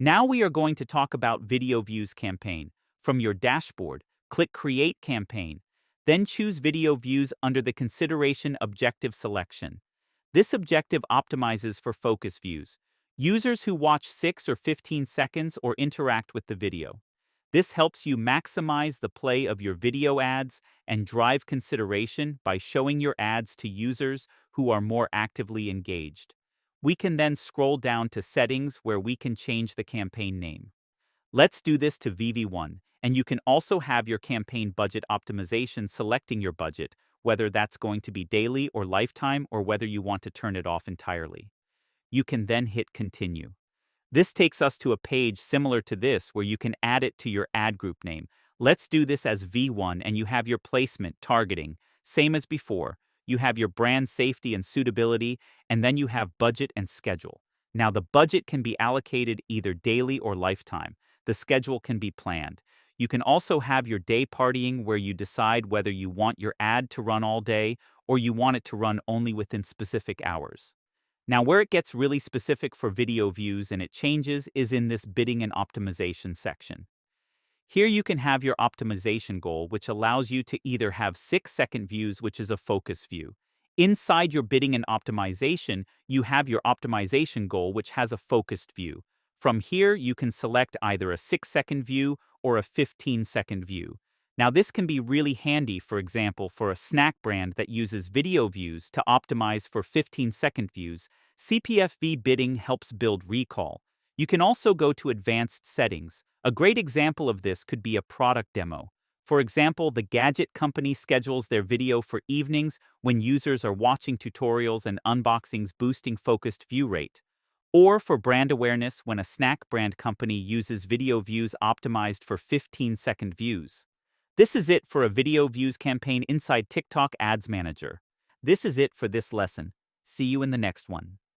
Now we are going to talk about Video Views campaign. From your dashboard, click Create Campaign. Then choose Video Views under the Consideration Objective selection. This objective optimizes for focus views, users who watch 6 or 15 seconds or interact with the video. This helps you maximize the play of your video ads and drive consideration by showing your ads to users who are more actively engaged. We can then scroll down to Settings where we can change the campaign name. Let's do this to VV1, and you can also have your campaign budget optimization selecting your budget, whether that's going to be daily or lifetime or whether you want to turn it off entirely. You can then hit Continue. This takes us to a page similar to this where you can add it to your ad group name. Let's do this as V1 and you have your placement, targeting, same as before. You have your brand safety and suitability, and then you have budget and schedule. Now the budget can be allocated either daily or lifetime. The schedule can be planned. You can also have your day partying where you decide whether you want your ad to run all day or you want it to run only within specific hours. Now, where it gets really specific for video views and it changes is in this bidding and optimization section. Here you can have your optimization goal, which allows you to either have 6-second views, which is a focus view. Inside your bidding and optimization, you have your optimization goal, which has a focused view. From here, you can select either a 6-second view or a 15-second view. Now, this can be really handy, for example, for a snack brand that uses video views to optimize for 15-second views. CPCV bidding helps build recall. You can also go to advanced settings. A great example of this could be a product demo. For example, the gadget company schedules their video for evenings when users are watching tutorials and unboxings, boosting focused view rate. Or for brand awareness, when a snack brand company uses video views optimized for 15-second views. This is it for a video views campaign inside TikTok Ads Manager. This is it for this lesson. See you in the next one.